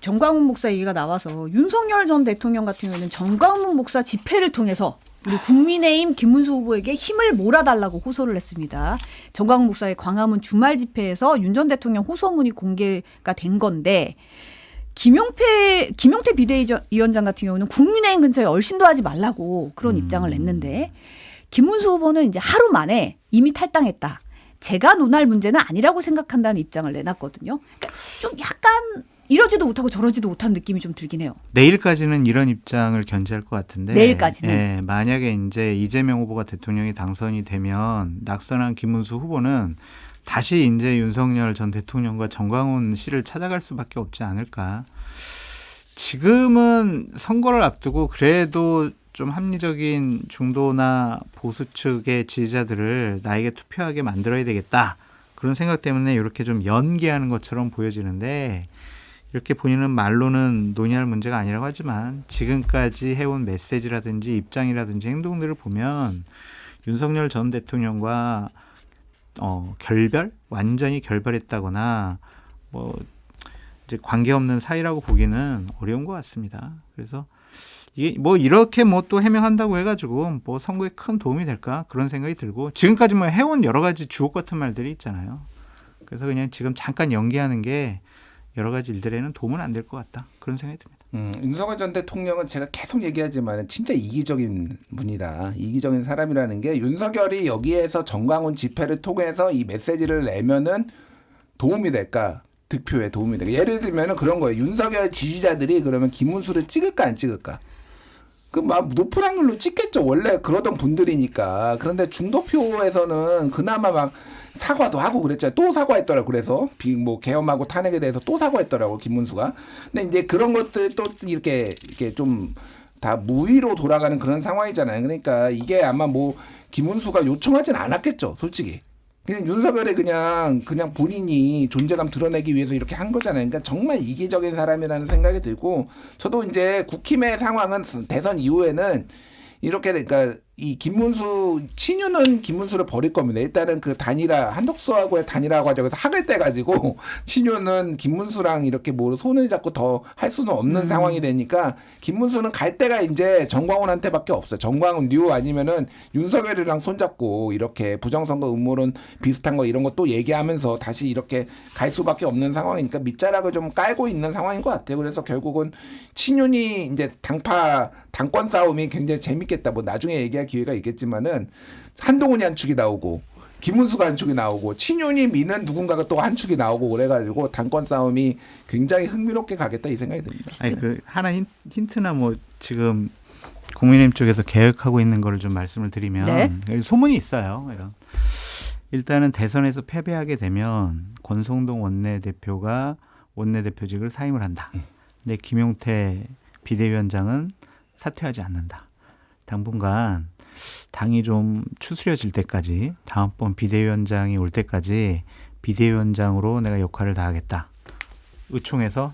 정광훈 목사 얘기가 나와서 윤석열 전 대통령 같은 경우는 정광훈 목사 집회를 통해서 우리 국민의힘 김문수 후보에게 힘을 몰아달라고 호소를 했습니다. 정광훈 목사의 광화문 주말 집회에서 윤 전 대통령 호소문이 공개가 된 건데 김용태 비대위원장 같은 경우는 국민의힘 근처에 얼씬도 하지 말라고 그런 입장을 냈는데 김문수 후보는 이제 하루 만에 이미 탈당했다. 제가 논할 문제는 아니라고 생각한다는 입장을 내놨거든요. 그러니까 좀 약간 이러지도 못하고 저러지도 못한 느낌이 좀 들긴 해요. 내일까지는 이런 입장을 견지할 것 같은데. 내일까지는. 예, 만약에 이제 이재명 후보가 대통령이 당선이 되면 낙선한 김문수 후보는 다시 이제 윤석열 전 대통령과 정광훈 씨를 찾아갈 수밖에 없지 않을까. 지금은 선거를 앞두고 그래도 좀 합리적인 중도나 보수 측의 지지자들을 나에게 투표하게 만들어야 되겠다. 그런 생각 때문에 이렇게 좀 연기하는 것처럼 보여지는데 이렇게 본인은 말로는 논의할 문제가 아니라고 하지만 지금까지 해온 메시지라든지 입장이라든지 행동들을 보면 윤석열 전 대통령과 완전히 결별했다거나 뭐 이제 관계없는 사이라고 보기는 어려운 것 같습니다. 그래서 이게 뭐 이렇게 뭐 또 해명한다고 해가지고 뭐 선거에 큰 도움이 될까 그런 생각이 들고 지금까지 뭐 해온 여러 가지 주옥 같은 말들이 있잖아요. 그래서 그냥 지금 잠깐 연기하는 게 여러 가지 일들에는 도움은 안 될 것 같다 그런 생각이 듭니다. 윤석열 전 대통령은 제가 계속 얘기하지만 진짜 이기적인 분이다. 이기적인 사람이라는 게 윤석열이 여기에서 정광훈 집회를 통해서 이 메시지를 내면은 도움이 될까? 득표에 도움이 될까? 예를 들면은 그런 거예요. 윤석열 지지자들이 그러면 김문수를 찍을까 안 찍을까? 그 막 높은 확률로 찍겠죠. 원래 그러던 분들이니까. 그런데 중도표에서는 그나마 막 사과도 하고 그랬잖아요. 또 사과했더라고. 그래서 뭐 계엄하고 탄핵에 대해서 또 사과했더라고 김문수가. 근데 이제 그런 것들 또 이렇게 좀 다 무위로 돌아가는 그런 상황이잖아요. 그러니까 이게 아마 뭐 김문수가 요청하진 않았겠죠. 솔직히. 그냥 윤석열이 그냥 본인이 존재감 드러내기 위해서 이렇게 한 거잖아요. 그러니까 정말 이기적인 사람이라는 생각이 들고 저도 이제 국힘의 상황은 대선 이후에는 이렇게 그러니까 이 김문수 친유는 김문수를 버릴 겁니다. 일단은 그 단일화 한덕수하고의 단일화 과정에서 학을 떼가지고 친유는 김문수랑 이렇게 뭐 손을 잡고 더 할 수는 없는 상황이 되니까 김문수는 갈 데가 이제 정광훈한테밖에 없어요. 정광훈 류 아니면은 윤석열이랑 손잡고 이렇게 부정선거 음모론 비슷한 거 이런 거 또 얘기하면서 다시 이렇게 갈 수밖에 없는 상황이니까 밑자락을 좀 깔고 있는 상황인 것 같아요. 그래서 결국은 친윤이 이제 당권 싸움이 굉장히 재밌겠다. 뭐 나중에 얘기할 기회가 있겠지만은 한동훈이 한 축이 나오고 김문수가 한 축이 나오고 친윤이 미는 누군가가 또 한 축이 나오고 그래가지고 당권 싸움이 굉장히 흥미롭게 가겠다 이 생각이 듭니다. 아니 그 하나 힌트나 뭐 지금 국민의힘 쪽에서 계획하고 있는 거를 좀 말씀을 드리면 네. 소문이 있어요. 일단은 대선에서 패배하게 되면 권성동 원내대표가 원내대표직을 사임을 한다. 근데 김용태 비대위원장은 사퇴하지 않는다. 당분간 당이 좀 추스려질 때까지 다음번 비대위원장이 올 때까지 비대위원장으로 내가 역할을 다하겠다. 의총에서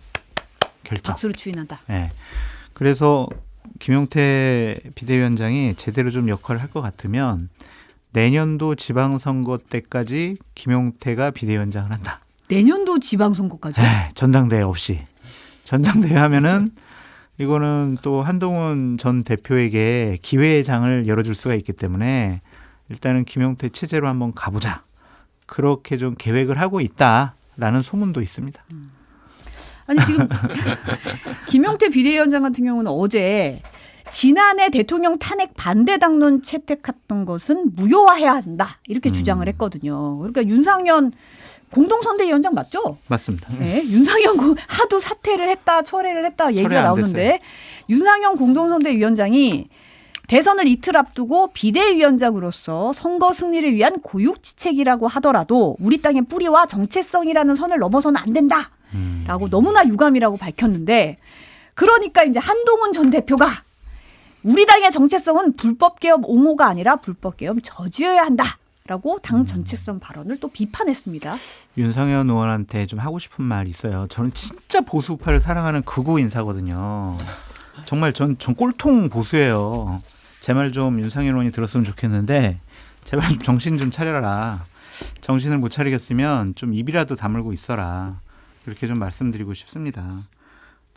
결정. 박수로 추인한다. 네. 그래서 김용태 비대위원장이 제대로 좀 역할을 할 것 같으면 내년도 지방선거 때까지 김용태가 비대위원장을 한다. 내년도 지방선거까지? 네, 전당대회 없이. 전당대회 하면은 이거는 또 한동훈 전 대표에게 기회의 장을 열어줄 수가 있기 때문에 일단은 김용태 체제로 한번 가보자. 그렇게 좀 계획을 하고 있다라는 소문도 있습니다. 아니 지금 김용태 비대위원장 같은 경우는 어제 지난해 대통령 탄핵 반대 당론 채택했던 것은 무효화해야 한다. 이렇게 주장을 했거든요. 그러니까 윤상현 공동선대위원장 맞죠? 맞습니다. 네, 윤상현 하도 사퇴를 했다, 철회를 했다 얘기가 나오는데 윤상현 공동선대위원장이 대선을 이틀 앞두고 비대위원장으로서 선거 승리를 위한 고육지책이라고 하더라도 우리 땅의 뿌리와 정체성이라는 선을 넘어서는 안 된다라고 너무나 유감이라고 밝혔는데 그러니까 이제 한동훈 전 대표가 우리 당의 정체성은 불법 개혁 옹호가 아니라 불법 개혁 저지어야 한다. 라고 당 정체성 발언을 또 비판했습니다. 윤상현 의원한테 좀 하고 싶은 말 있어요. 저는 진짜 보수파를 사랑하는 극우 인사거든요. 정말 전 꼴통 보수예요. 제 말 좀 윤상현 의원이 들었으면 좋겠는데 제발 좀 정신 좀 차려라. 정신을 못 차리겠으면 좀 입이라도 다물고 있어라. 그렇게 좀 말씀드리고 싶습니다.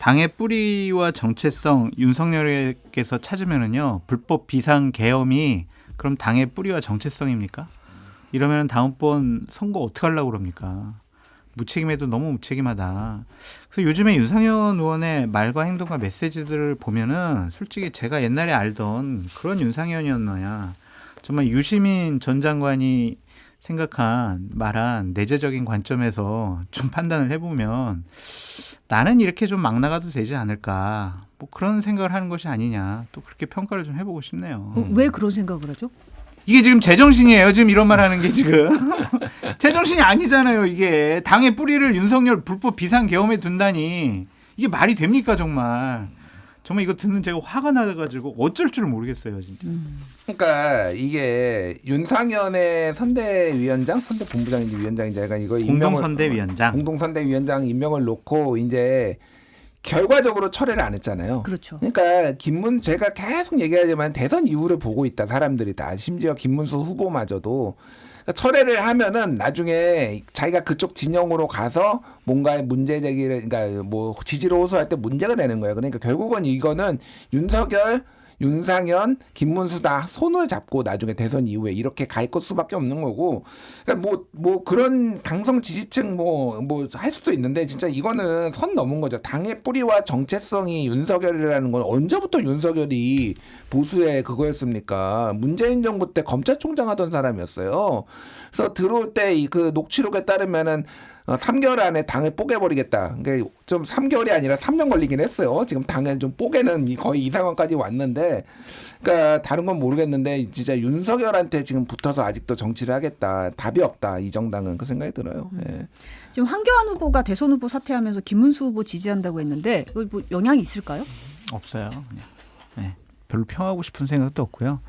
당의 뿌리와 정체성 윤석열께서 찾으면은요 불법 비상 계엄이 그럼 당의 뿌리와 정체성입니까? 이러면 다음번 선거 어떻게 하려고 그럽니까? 무책임해도 너무 무책임하다. 그래서 요즘에 윤상현 의원의 말과 행동과 메시지들을 보면은 솔직히 제가 옛날에 알던 그런 윤상현이었나야. 정말 유시민 전 장관이 생각한 말한 내재적인 관점에서 좀 판단을 해보면 나는 이렇게 좀 막 나가도 되지 않을까. 뭐 그런 생각을 하는 것이 아니냐. 또 그렇게 평가를 좀 해보고 싶네요. 왜 그런 생각을 하죠? 이게 지금 제정신이에요. 지금 이런 말 하는 게 지금. 제정신이 아니잖아요. 이게. 당의 뿌리를 윤석열 불법 비상계엄에 둔다니. 이게 말이 됩니까 정말. 정말 이거 듣는 제가 화가 나가지고 어쩔 줄 모르겠어요. 진짜. 그러니까 이게 윤상현의 선대위원장, 선대본부장인지 위원장인지 약간 이거 공동선대위원장. 공동선대위원장 임명을 놓고 이제 결과적으로 철회를 안 했잖아요. 그렇죠. 그러니까 제가 계속 얘기하지만 대선 이후를 보고 있다 사람들이 다. 심지어 김문수 후보마저도 그러니까 철회를 하면은 나중에 자기가 그쪽 진영으로 가서 뭔가의 문제 제기를 그러니까 뭐 지지를 호소할 때 문제가 되는 거예요. 그러니까 결국은 이거는 윤석열, 윤상현, 김문수 다 손을 잡고 나중에 대선 이후에 이렇게 갈 수밖에 없는 거고, 그러니까 뭐 그런 강성 지지층 뭐 할 수도 있는데 진짜 이거는 선 넘은 거죠. 당의 뿌리와 정체성이 윤석열이라는 건 언제부터 윤석열이 보수의 그거였습니까? 문재인 정부 때 검찰총장 하던 사람이었어요. 그래서 들어올 때 그 녹취록에 따르면은 3개월 안에 당을 뽀개버리겠다. 그러니까 좀 3개월이 아니라 3년 걸리긴 했어요. 지금 당을 좀 뽀개는 거의 이 상황까지 왔는데, 그러니까 다른 건 모르겠는데 진짜 윤석열한테 지금 붙어서 아직도 정치를 하겠다. 답이 없다. 이 정당은 그 생각이 들어요. 예. 지금 황교안 후보가 대선 후보 사퇴하면서 김문수 후보 지지한다고 했는데 이거 뭐 영향이 있을까요? 없어요. 그냥. 네. 별로 평하고 싶은 생각도 없고요.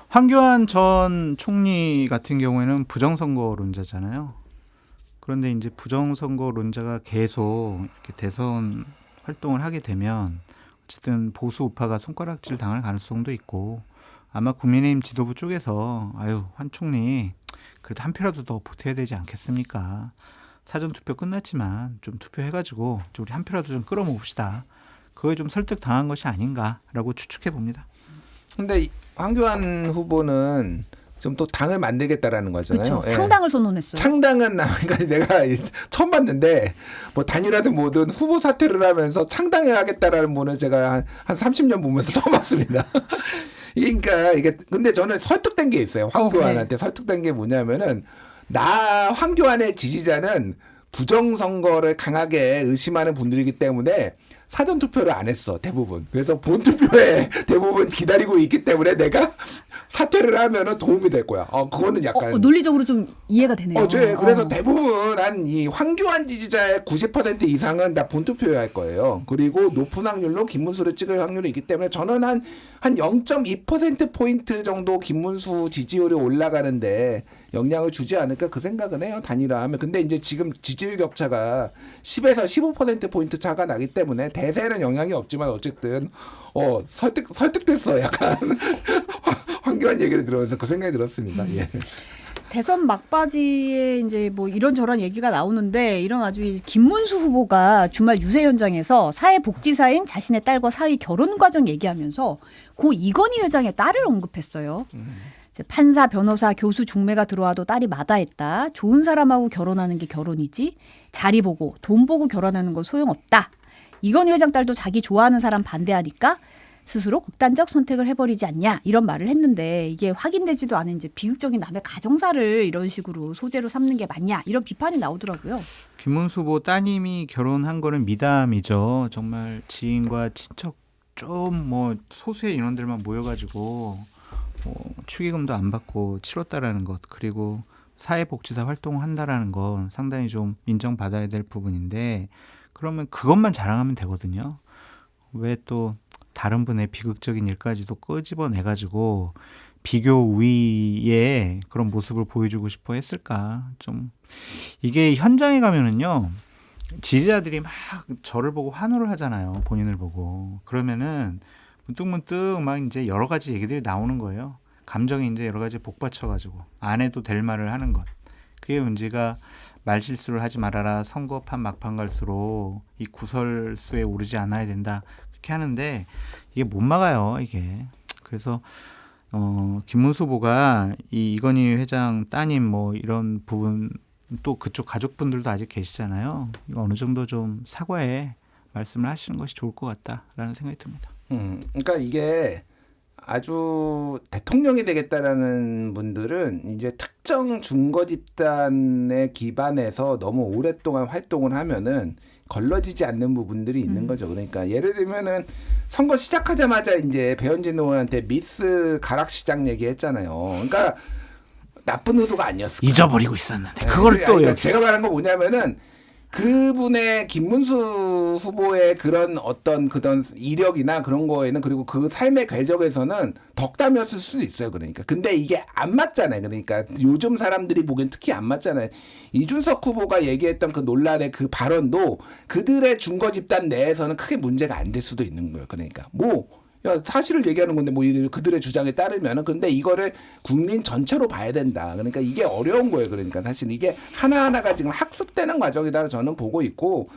황교안 전 총리 같은 경우에는 부정선거론자잖아요. 그런데 이제 부정선거론자가 계속 이렇게 대선 활동을 하게 되면 어쨌든 보수 우파가 손가락질 당할 가능성도 있고 아마 국민의힘 지도부 쪽에서 아유 황 총리 그래도 한 표라도 더 보태야 되지 않겠습니까? 사전투표 끝났지만 좀 투표해가지고 우리 한 표라도 좀 끌어모읍시다. 그거에 좀 설득 당한 것이 아닌가라고 추측해 봅니다. 근데 황교안 후보는 좀 또 당을 만들겠다라는 거잖아요. 그렇죠. 창당을 선언했어요. 창당은 그러니까 내가 처음 봤는데 뭐 단일화든 뭐든 후보 사퇴를 하면서 창당해야겠다라는 분을 제가 한 30년 보면서 처음 봤습니다. 그러니까 이게 근데 저는 설득된 게 있어요. 황교안한테 설득된 게 뭐냐면은 황교안의 지지자는 부정선거를 강하게 의심하는 분들이기 때문에 사전투표를 안 했어 대부분. 그래서 본투표에 대부분 기다리고 있기 때문에 내가 사퇴를 하면은 도움이 될 거야. 그거는 약간 논리적으로 좀 이해가 되네요. 그래서 대부분 한 이 황교안 지지자의 90% 이상은 다 본투표에 할 거예요. 그리고 높은 확률로 김문수를 찍을 확률이 있기 때문에 저는 한 0.2% 포인트 정도 김문수 지지율이 올라가는데 영향을 주지 않을까 그 생각은 해요. 단일화하면. 근데 이제 지금 지지율 격차가 10에서 15% 포인트 차가 나기 때문에 대세는 영향이 없지만 어쨌든 설득됐어. 약간 황교안 얘기를 들으면서 그 생각이 들었습니다. 예. 대선 막바지에 이제 뭐 이런저런 얘기가 나오는데 이런 아주 김문수 후보가 주말 유세 현장에서 사회복지사인 자신의 딸과 사위 결혼 과정 얘기하면서 고 이건희 회장의 딸을 언급했어요. 판사, 변호사, 교수, 중매가 들어와도 딸이 마다했다. 좋은 사람하고 결혼하는 게 결혼이지. 자리 보고 돈 보고 결혼하는 건 소용없다. 이건희 회장 딸도 자기 좋아하는 사람 반대하니까 스스로 극단적 선택을 해버리지 않냐 이런 말을 했는데 이게 확인되지도 않은 이제 비극적인 남의 가정사를 이런 식으로 소재로 삼는 게 맞냐 이런 비판이 나오더라고요. 김문수 후보 따님이 결혼한 거는 미담이죠. 정말 지인과 친척 좀 뭐 소수의 인원들만 모여가지고 축의금도 안 받고 치렀다라는 것 그리고 사회복지사 활동을 한다라는 건 상당히 좀 인정받아야 될 부분인데 그러면 그것만 자랑하면 되거든요. 왜 또 다른 분의 비극적인 일까지도 끄집어내가지고 비교 우위의 그런 모습을 보여주고 싶어 했을까? 좀 이게 현장에 가면은요 지지자들이 막 저를 보고 환호를 하잖아요. 본인을 보고 그러면은 문득문득 막 이제 여러 가지 얘기들이 나오는 거예요. 감정이 이제 여러 가지 복받쳐가지고 안 해도 될 말을 하는 것. 그게 문제가 말실수를 하지 말아라. 선거판 막판 갈수록 이 구설수에 오르지 않아야 된다. 그렇게 하는데 이게 못 막아요. 이게. 그래서 김문수 후보가 이 이건희 회장 따님 뭐 이런 부분 또 그쪽 가족분들도 아직 계시잖아요. 이거 어느 정도 좀 사과에 말씀을 하시는 것이 좋을 것 같다라는 생각이 듭니다. 그러니까 이게 아주 대통령이 되겠다라는 분들은 이제 특정 중거 집단에 기반해서 너무 오랫동안 활동을 하면은 걸러지지 않는 부분들이 있는 거죠. 그러니까 예를 들면은 선거 시작하자마자 이제 배현진 의원한테 미스 가락시장 얘기했잖아요. 그러니까 나쁜 의도가 아니었어요. 잊어버리고 있었는데 그걸 또 그러니까 여기 제가 말한 건 뭐냐면은 그분의 김문수 후보의 그런 어떤 이력이나 그런 거에는 그리고 그 삶의 궤적에서는 덕담이었을 수도 있어요. 그러니까 근데 이게 안 맞잖아요. 그러니까 요즘 사람들이 보기엔 특히 안 맞잖아요. 이준석 후보가 얘기했던 그 논란의 그 발언도 그들의 중거 집단 내에서는 크게 문제가 안 될 수도 있는 거예요. 그러니까 사실을 얘기하는 건데 그들의 주장에 따르면은 근데 이거를 국민 전체로 봐야 된다. 그러니까 이게 어려운 거예요. 그러니까 사실 이게 하나하나가 지금 학습되는 과정이다 저는 보고 있고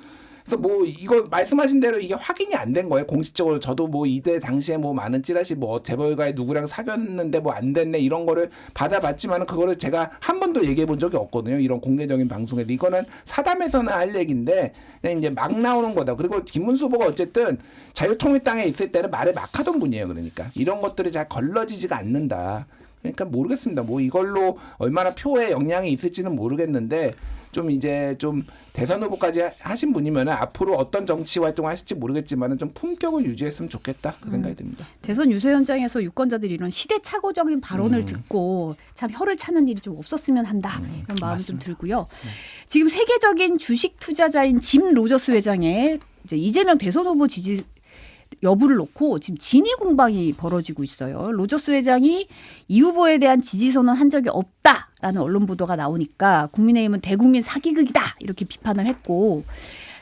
그래서 이거 말씀하신 대로 이게 확인이 안 된 거예요. 공식적으로 저도 이때 당시에 많은 찌라시 재벌가에 누구랑 사귀었는데 안 됐네 이런 거를 받아봤지만은 그거를 제가 한 번도 얘기해 본 적이 없거든요. 이런 공개적인 방송에서 이거는 사담에서는 할 얘기인데 그냥 이제 막 나오는 거다. 그리고 김문수 후보가 어쨌든 자유통일당에 있을 때는 말을 막 하던 분이에요. 그러니까 이런 것들이 잘 걸러지지가 않는다. 그러니까 모르겠습니다. 이걸로 얼마나 표에 영향이 있을지는 모르겠는데 좀 이제 좀 대선 후보까지 하신 분이면 앞으로 어떤 정치 활동을 하실지 모르겠지만 좀 품격을 유지했으면 좋겠다 그 생각이 듭니다. 대선 유세 현장에서 유권자들이 이런 시대착오적인 발언을 듣고 참 혀를 차는 일이 좀 없었으면 한다 이런 마음이 좀 들고요. 지금 세계적인 주식 투자자인 짐 로저스 회장의 이제 이재명 대선 후보 지지 여부를 놓고 지금 진위 공방이 벌어지고 있어요. 로저스 회장이 이 후보에 대한 지지 선언한 적이 없다라는 언론 보도가 나오니까 국민의힘은 대국민 사기극이다 이렇게 비판을 했고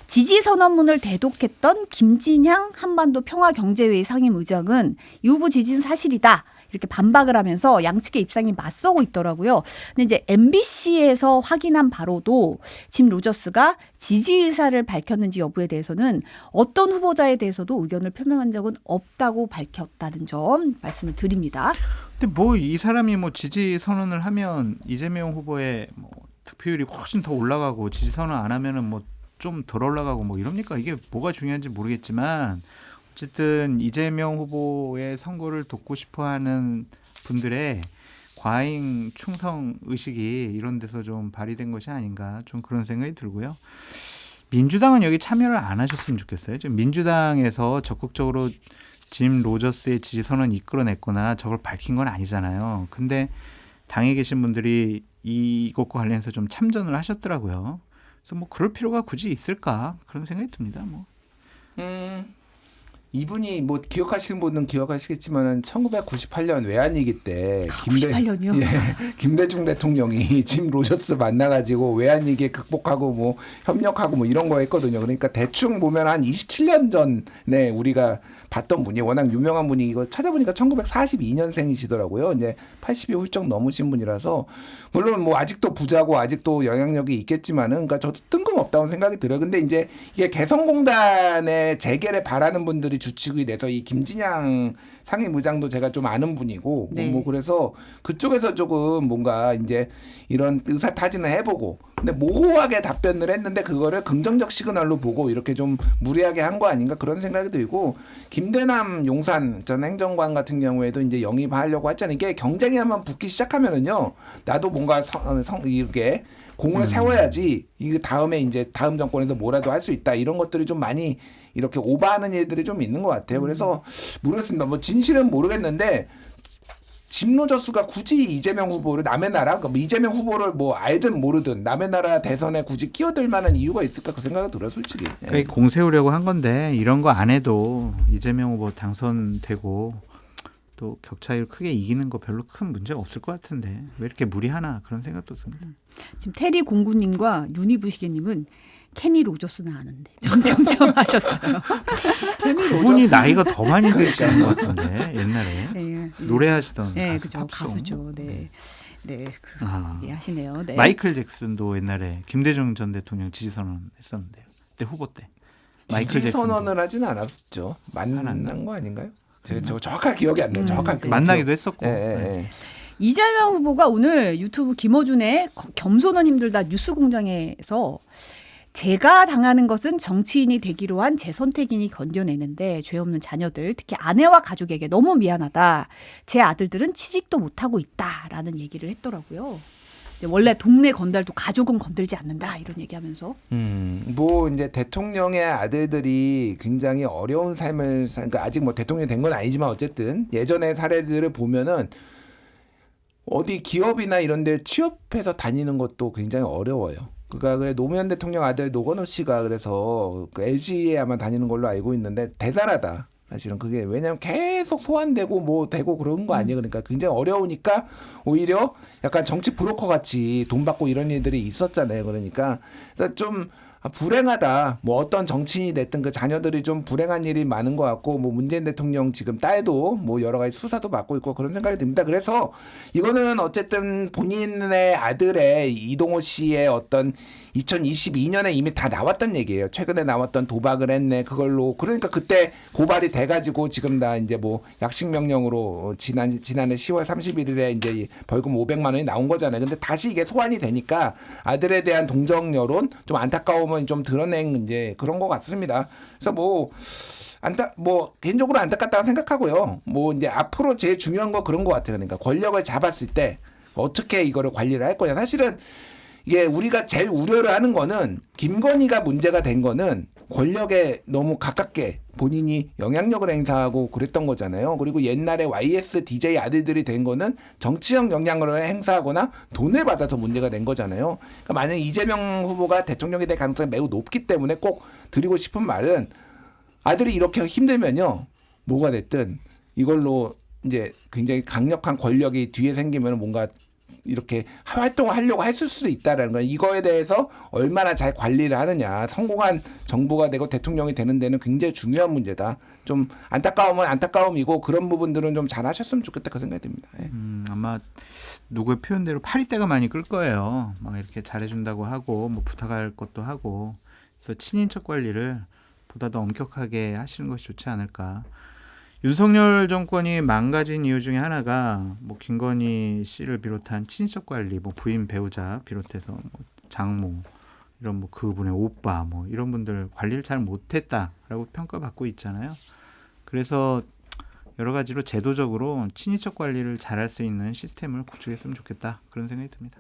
지지 선언문을 대독했던 김진향 한반도 평화경제회의 상임의장은 이 후보 지지는 사실이다. 이렇게 반박을 하면서 양측의 입장이 맞서고 있더라고요. 근데 이제 MBC에서 확인한 바로도 짐 로저스가 지지 의사를 밝혔는지 여부에 대해서는 어떤 후보자에 대해서도 의견을 표명한 적은 없다고 밝혔다는 점 말씀을 드립니다. 근데 이 사람이 지지 선언을 하면 이재명 후보의 득표율이 훨씬 더 올라가고 지지 선언 안 하면은 좀 덜 올라가고 이럽니까? 이게 뭐가 중요한지 모르겠지만 어쨌든 이재명 후보의 선거를 돕고 싶어하는 분들의 과잉 충성 의식이 이런 데서 좀 발휘된 것이 아닌가 좀 그런 생각이 들고요. 민주당은 여기 참여를 안 하셨으면 좋겠어요. 지금 민주당에서 적극적으로 짐 로저스의 지지 선언을 이끌어냈거나 저걸 밝힌 건 아니잖아요. 근데 당에 계신 분들이 이것과 관련해서 좀 참전을 하셨더라고요. 그래서 그럴 필요가 굳이 있을까 그런 생각이 듭니다. 이분이 기억하시는 분은 기억하시겠지만은 1998년 외환위기 때 98년이요? 김대중 대통령이 짐 로저스 만나가지고 외환위기 극복하고 협력하고 이런 거 했거든요. 그러니까 대충 보면 한 27년 전에 우리가 봤던 분이 워낙 유명한 분이 이거 찾아보니까 1942년생이시더라고요. 이제 80이 훌쩍 넘으신 분이라서 물론 아직도 부자고 아직도 영향력이 있겠지만은 그러니까 저도 뜬금없다고 생각이 들어요. 근데 이제 이게 개성공단의 재개를 바라는 분들이 주축이 돼서 이 김진양 상임의장도 제가 좀 아는 분이고 네. 그래서 그쪽에서 조금 뭔가 이제 이런 의사 타진을 해보고 근데 모호하게 답변을 했는데 그거를 긍정적 시그널로 보고 이렇게 좀 무리하게 한 거 아닌가 그런 생각이 들고 김대남 용산 전 행정관 같은 경우에도 이제 영입하려고 했잖아요. 이게 경쟁이 한번 붙기 시작하면은요 나도 뭔가 이렇게 공을 세워야지 이게 다음에 이제 다음 정권에서 뭐라도 할 수 있다 이런 것들이 좀 많이 이렇게 오버하는 일들이 좀 있는 것 같아요. 그래서 모르겠습니다. 진실은 모르겠는데 짐 로저스가 굳이 이재명 후보를 남의 나라 이재명 후보를 알든 모르든 남의 나라 대선에 굳이 끼어들 만한 이유가 있을까 그 생각이 들어요 솔직히. 그러니까 공세우려고 한 건데 이런 거 안 해도 이재명 후보 당선되고 또 격차를 크게 이기는 거 별로 큰 문제가 없을 것 같은데 왜 이렇게 무리하나 그런 생각도 듭니다. 지금 테리 공구님과 유니부시게님은 케니 로저스는 아는데 점점점 하셨어요. 그분이 나이가 더 많이 드시는 것 같은데 옛날에 네, 노래하시던 네, 가수 그죠 팝송. 가수죠. 네. 네, 아. 하시네요. 네. 마이클 잭슨도 옛날에 김대중 전 대통령 지지 선언했었는데요. 그때 후보 때. 마이클 지지 잭슨도 선언을 하지는 않았죠. 만난 않았나? 거 아닌가요? 제가 정확하게 기억이 안 나요. 정확하게 만나기도 했었고. 예, 예, 네. 예. 이재명 후보가 오늘 유튜브 김어준의 겸손한 힘들다 뉴스공장에서 제가 당하는 것은 정치인이 되기로 한 제 선택이니 견뎌내는데 죄 없는 자녀들 특히 아내와 가족에게 너무 미안하다. 제 아들들은 취직도 못하고 있다라는 얘기를 했더라고요. 원래 동네 건달도 가족은 건들지 않는다 이런 얘기하면서 뭐 이제 대통령의 아들들이 굉장히 어려운 삶을 그러니까 아직 뭐 대통령이 된 건 아니지만 어쨌든 예전의 사례들을 보면은 어디 기업이나 이런 데 취업해서 다니는 것도 굉장히 어려워요. 그러니까 그래 노무현 대통령 아들 노건호 씨가 그래서 그 LG에 아마 다니는 걸로 알고 있는데 대단하다. 사실은 그게 왜냐하면 계속 소환되고 뭐 되고 그런 거 아니에요. 그러니까 굉장히 어려우니까 오히려 약간 정치 브로커 같이 돈 받고 이런 일들이 있었잖아요. 그러니까 그래서 좀 불행하다. 뭐 어떤 정치인이 됐든 그 자녀들이 좀 불행한 일이 많은 것 같고 뭐 문재인 대통령 지금 딸도 뭐 여러 가지 수사도 받고 있고 그런 생각이 듭니다. 그래서 이거는 어쨌든 본인의 아들의 이동호 씨의 어떤 2022년에 이미 다 나왔던 얘기예요. 최근에 나왔던 도박을 했네. 그걸로 그러니까 그때 고발이 돼가지고 지금 다 이제 뭐 약식 명령으로 지난해 10월 31일에 이제 벌금 500만 원이 나온 거잖아요. 근데 다시 이게 소환이 되니까 아들에 대한 동정 여론 좀 안타까움은 좀 드러낸 이제 그런 것 같습니다. 그래서 뭐 개인적으로 안타깝다고 생각하고요. 뭐 이제 앞으로 제일 중요한 거 그런 것 같아요. 그러니까 권력을 잡았을 때 어떻게 이거를 관리를 할 거냐. 사실은 이게 우리가 제일 우려를 하는 거는 김건희가 문제가 된 거는 권력에 너무 가깝게 본인이 영향력을 행사하고 그랬던 거잖아요. 그리고 옛날에 YS DJ 아들들이 된 거는 정치적 영향력을 행사하거나 돈을 받아서 문제가 된 거잖아요. 그러니까 만약 이재명 후보가 대통령이 될 가능성이 매우 높기 때문에 꼭 드리고 싶은 말은 아들이 이렇게 힘들면요. 뭐가 됐든 이걸로 이제 굉장히 강력한 권력이 뒤에 생기면 뭔가 이렇게 활동을 하려고 했을 수도 있다라는 거예요. 이거에 대해서 얼마나 잘 관리를 하느냐. 성공한 정부가 되고 대통령이 되는 데는 굉장히 중요한 문제다. 좀 안타까움은 안타까움이고 그런 부분들은 좀 잘 하셨으면 좋겠다 그 생각이 듭니다. 예. 아마 누구의 표현대로 파리떼가 많이 끌 거예요. 막 이렇게 잘해준다고 하고 뭐 부탁할 것도 하고 그래서 친인척 관리를 보다 더 엄격하게 하시는 것이 좋지 않을까. 윤석열 정권이 망가진 이유 중에 하나가 뭐 김건희 씨를 비롯한 친인척 관리, 뭐 부인 배우자 비롯해서 뭐 장모 이런 뭐 그분의 오빠 뭐 이런 분들 관리를 잘 못했다라고 평가받고 있잖아요. 그래서 여러 가지로 제도적으로 친인척 관리를 잘할 수 있는 시스템을 구축했으면 좋겠다 그런 생각이 듭니다.